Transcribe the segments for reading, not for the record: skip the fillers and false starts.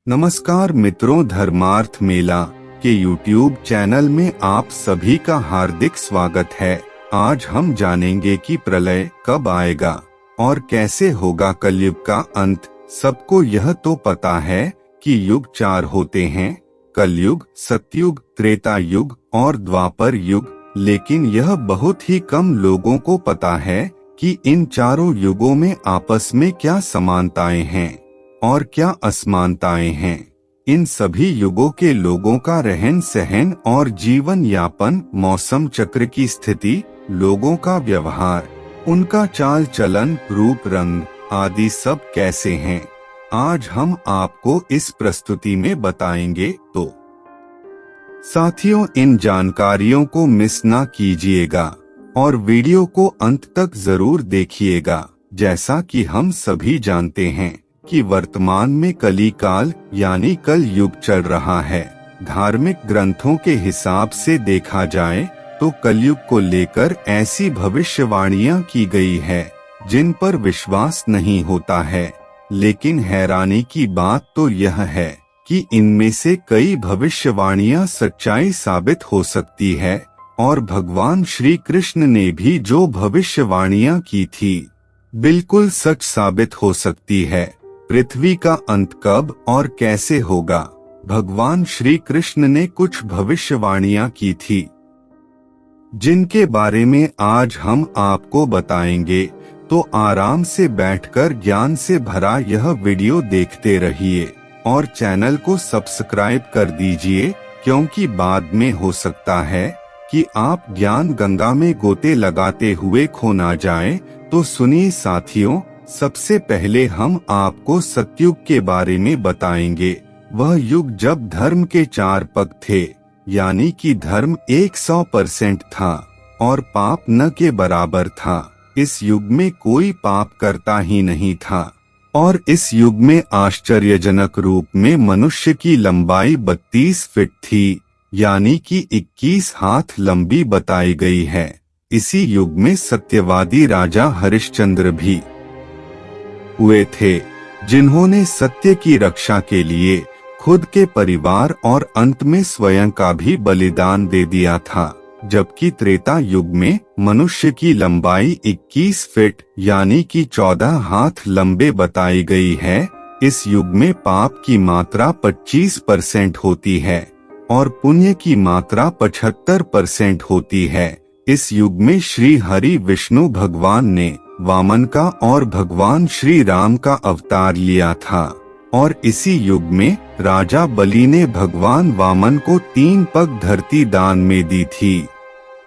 नमस्कार मित्रों, धर्मार्थ मेला के YouTube चैनल में आप सभी का हार्दिक स्वागत है। आज हम जानेंगे कि प्रलय कब आएगा और कैसे होगा कलयुग का अंत। सबको यह तो पता है कि युग 4 होते हैं, कलयुग, सतयुग, त्रेता युग और द्वापर युग। लेकिन यह बहुत ही कम लोगों को पता है कि इन चारों युगों में आपस में क्या समानताएं हैं और क्या असमानताएं हैं। इन सभी युगों के लोगों का रहन सहन और जीवन यापन, मौसम चक्र की स्थिति, लोगों का व्यवहार, उनका चाल चलन, रूप रंग आदि सब कैसे हैं, आज हम आपको इस प्रस्तुति में बताएंगे। तो साथियों, इन जानकारियों को मिस ना कीजिएगा और वीडियो को अंत तक जरूर देखिएगा। जैसा कि हम सभी जानते हैं कि वर्तमान में कली काल यानी कल युग चल रहा है। धार्मिक ग्रंथों के हिसाब से देखा जाए तो कलयुग को लेकर ऐसी भविष्यवाणियां की गई है जिन पर विश्वास नहीं होता है। लेकिन हैरानी की बात तो यह है कि इनमें से कई भविष्यवाणियां सच्चाई साबित हो सकती है और भगवान श्री कृष्ण ने भी जो भविष्यवाणियां की थी बिल्कुल सच साबित हो सकती है। पृथ्वी का अंत कब और कैसे होगा, भगवान श्री कृष्ण ने कुछ भविष्यवाणियां की थी जिनके बारे में आज हम आपको बताएंगे। तो आराम से बैठकर ज्ञान से भरा यह वीडियो देखते रहिए और चैनल को सब्सक्राइब कर दीजिए, क्योंकि बाद में हो सकता है कि आप ज्ञान गंगा में गोते लगाते हुए खो ना जाएं। तो सुनिए साथियों, सबसे पहले हम आपको सतयुग के बारे में बताएंगे। वह युग जब धर्म के 4 पग थे, यानी कि धर्म 100% था और पाप न के बराबर था। इस युग में कोई पाप करता ही नहीं था और इस युग में आश्चर्यजनक रूप में मनुष्य की लंबाई 32 फीट थी, यानी कि 21 हाथ लंबी बताई गई है। इसी युग में सत्यवादी राजा हरिश्चंद्र भी हुए थे, जिन्होंने सत्य की रक्षा के लिए खुद के परिवार और अंत में स्वयं का भी बलिदान दे दिया था। जबकि त्रेता युग में मनुष्य की लंबाई 21 फीट यानी कि 14 हाथ लंबे बताई गई है। इस युग में पाप की मात्रा 25% होती है और पुण्य की मात्रा 75% होती है। इस युग में श्री हरि विष्णु भगवान ने वामन का और भगवान श्री राम का अवतार लिया था और इसी युग में राजा बलि ने भगवान वामन को 3 पग धरती दान में दी थी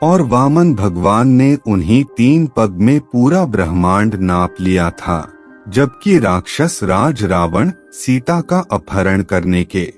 और वामन भगवान ने उन्हीं 3 पग में पूरा ब्रह्मांड नाप लिया था। जबकि राक्षस राज रावण सीता का अपहरण करने के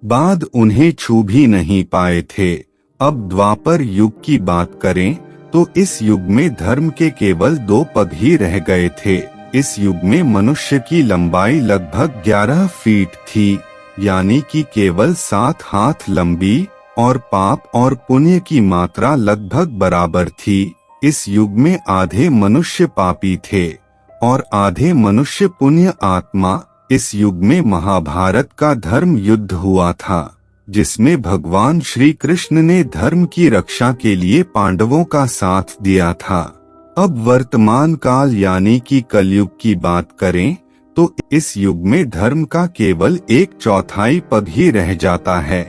बाद उन्हें छू भी नहीं पाए थे। अब द्वापर युग की बात करें तो इस युग में धर्म के केवल 2 पग ही रह गए थे। इस युग में मनुष्य की लंबाई लगभग 11 फीट थी, यानी कि केवल 7 हाथ लंबी और पाप और पुण्य की मात्रा लगभग बराबर थी। इस युग में आधे मनुष्य पापी थे और आधे मनुष्य पुण्य आत्मा। इस युग में महाभारत का धर्म युद्ध हुआ था, जिसमें भगवान श्री कृष्ण ने धर्म की रक्षा के लिए पांडवों का साथ दिया था। अब वर्तमान काल यानी कि कलयुग की बात करें तो इस युग में धर्म का केवल 1/4 पग ही रह जाता है।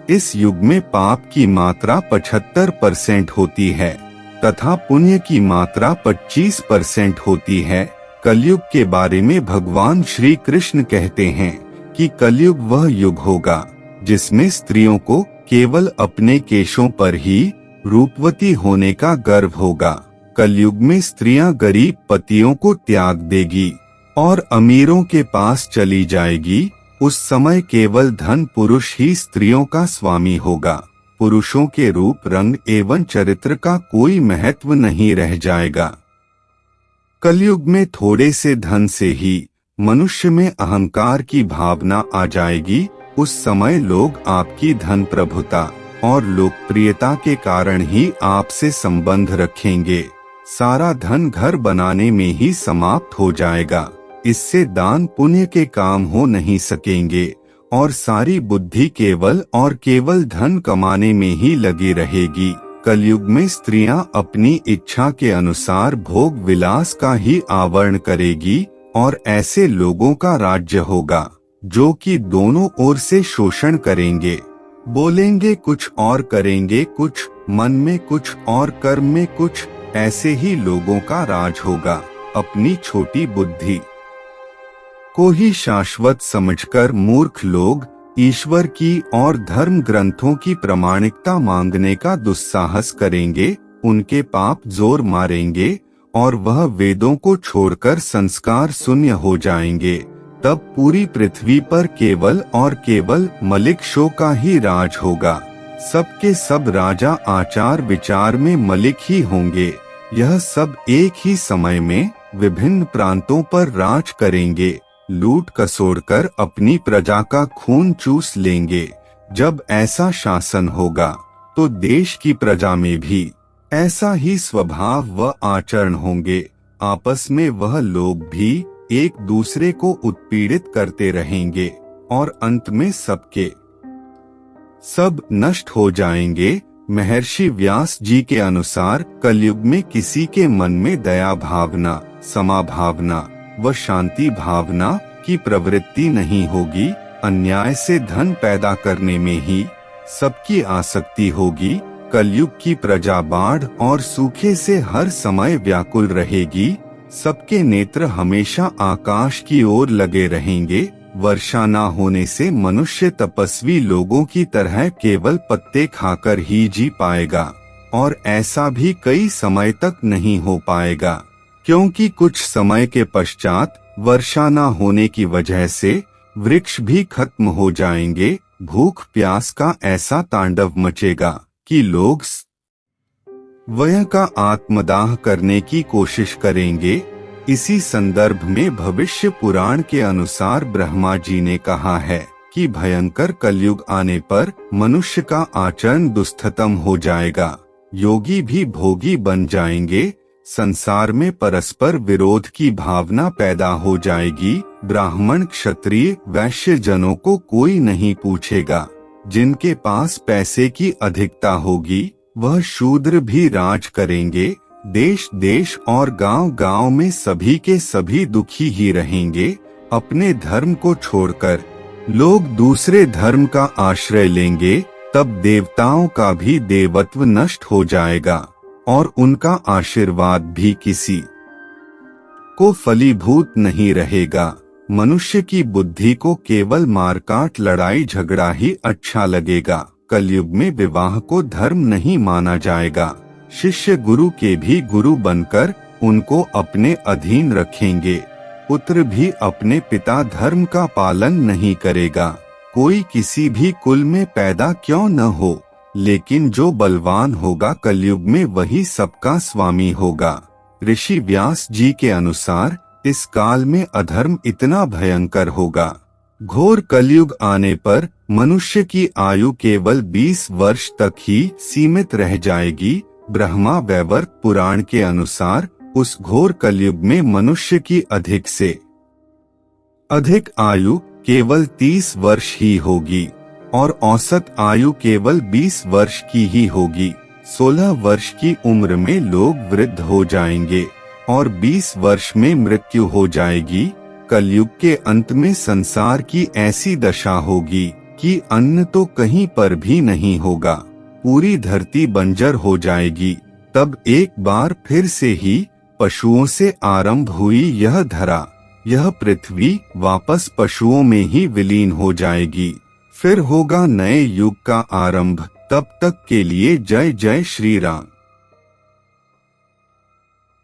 इस युग में पाप की मात्रा 75% होती है तथा पुण्य की मात्रा 25% होती है। कलयुग के बारे में भगवान श्री कृष्ण कहते हैं कि कलयुग वह युग होगा जिसमें स्त्रियों को केवल अपने केशों पर ही रूपवती होने का गर्व होगा। कलयुग में स्त्रियां गरीब पतियों को त्याग देगी और अमीरों के पास चली जाएगी। उस समय केवल धन पुरुष ही स्त्रियों का स्वामी होगा। पुरुषों के रूप, रंग एवं चरित्र का कोई महत्व नहीं रह जाएगा। कलयुग में थोड़े से धन से ही मनुष्य में अहंकार की भावना आ जाएगी। उस समय लोग आपकी धन प्रभुता और लोकप्रियता के कारण ही आपसे संबंध रखेंगे। सारा धन घर बनाने में ही समाप्त हो जाएगा। इससे दान पुण्य के काम हो नहीं सकेंगे और सारी बुद्धि केवल और केवल धन कमाने में ही लगी रहेगी। कलयुग में स्त्रियां अपनी इच्छा के अनुसार भोग विलास का ही आवरण करेगी और ऐसे लोगों का राज्य होगा जो कि दोनों ओर से शोषण करेंगे, बोलेंगे कुछ और करेंगे कुछ, मन में कुछ और कर्म में कुछ। ऐसे ही लोगों का राज होगा। अपनी छोटी बुद्धि को ही शाश्वत समझकर मूर्ख लोग ईश्वर की और धर्म ग्रंथों की प्रामाणिकता मांगने का दुस्साहस करेंगे, उनके पाप जोर मारेंगे और वह वेदों को छोड़कर संस्कार शून्य हो जाएंगे। तब पूरी पृथ्वी पर केवल और केवल मलिक शो का ही राज होगा। सबके सब राजा आचार विचार में मलिक ही होंगे। यह सब एक ही समय में विभिन्न प्रांतों पर राज करेंगे, लूट खसोड़ कर अपनी प्रजा का खून चूस लेंगे। जब ऐसा शासन होगा तो देश की प्रजा में भी ऐसा ही स्वभाव व आचरण होंगे। आपस में वह लोग भी एक दूसरे को उत्पीड़ित करते रहेंगे और अंत में सबके सब नष्ट हो जाएंगे। महर्षि व्यास जी के अनुसार कलयुग में किसी के मन में दया भावना, समा भावना व शांति भावना की प्रवृत्ति नहीं होगी। अन्याय से धन पैदा करने में ही सबकी आसक्ति होगी। कलयुग की प्रजा बाढ़ और सूखे से हर समय व्याकुल रहेगी। सबके नेत्र हमेशा आकाश की ओर लगे रहेंगे। वर्षा न होने से मनुष्य तपस्वी लोगों की तरह केवल पत्ते खाकर ही जी पाएगा और ऐसा भी कई समय तक नहीं हो पाएगा, क्योंकि कुछ समय के पश्चात वर्षा न होने की वजह से वृक्ष भी खत्म हो जाएंगे। भूख प्यास का ऐसा तांडव मचेगा कि लोग स्वयं का आत्मदाह करने की कोशिश करेंगे। इसी संदर्भ में भविष्य पुराण के अनुसार ब्रह्मा जी ने कहा है कि भयंकर कलयुग आने पर मनुष्य का आचरण दुष्टतम हो जाएगा। योगी भी भोगी बन जाएंगे। संसार में परस्पर विरोध की भावना पैदा हो जाएगी। ब्राह्मण क्षत्रिय वैश्य जनों को कोई नहीं पूछेगा। जिनके पास पैसे की अधिकता होगी वह शूद्र भी राज करेंगे। देश देश और गांव गांव में सभी के सभी दुखी ही रहेंगे। अपने धर्म को छोड़कर लोग दूसरे धर्म का आश्रय लेंगे। तब देवताओं का भी देवत्व नष्ट हो जाएगा और उनका आशीर्वाद भी किसी को फलीभूत नहीं रहेगा। मनुष्य की बुद्धि को केवल मारकाट लड़ाई झगड़ा ही अच्छा लगेगा। कलयुग में विवाह को धर्म नहीं माना जाएगा। शिष्य गुरु के भी गुरु बनकर उनको अपने अधीन रखेंगे। पुत्र भी अपने पिता धर्म का पालन नहीं करेगा। कोई किसी भी कुल में पैदा क्यों न हो, लेकिन जो बलवान होगा कलयुग में वही सबका स्वामी होगा। ऋषि व्यास जी के अनुसार इस काल में अधर्म इतना भयंकर होगा। घोर कलयुग आने पर मनुष्य की आयु केवल 20 वर्ष तक ही सीमित रह जाएगी। ब्रह्मा वैवर्त पुराण के अनुसार उस घोर कलयुग में मनुष्य की अधिक से अधिक आयु केवल 30 वर्ष ही होगी और औसत आयु केवल 20 वर्ष की ही होगी। 16 वर्ष की उम्र में लोग वृद्ध हो जाएंगे और 20 वर्ष में मृत्यु हो जाएगी। कलयुग के अंत में संसार की ऐसी दशा होगी कि अन्न तो कहीं पर भी नहीं होगा। पूरी धरती बंजर हो जाएगी। तब एक बार फिर से ही पशुओं से आरंभ हुई यह धरा, यह पृथ्वी वापस पशुओं में ही विलीन हो जाएगी। फिर होगा नए युग का आरंभ। तब तक के लिए जय जय श्री राम।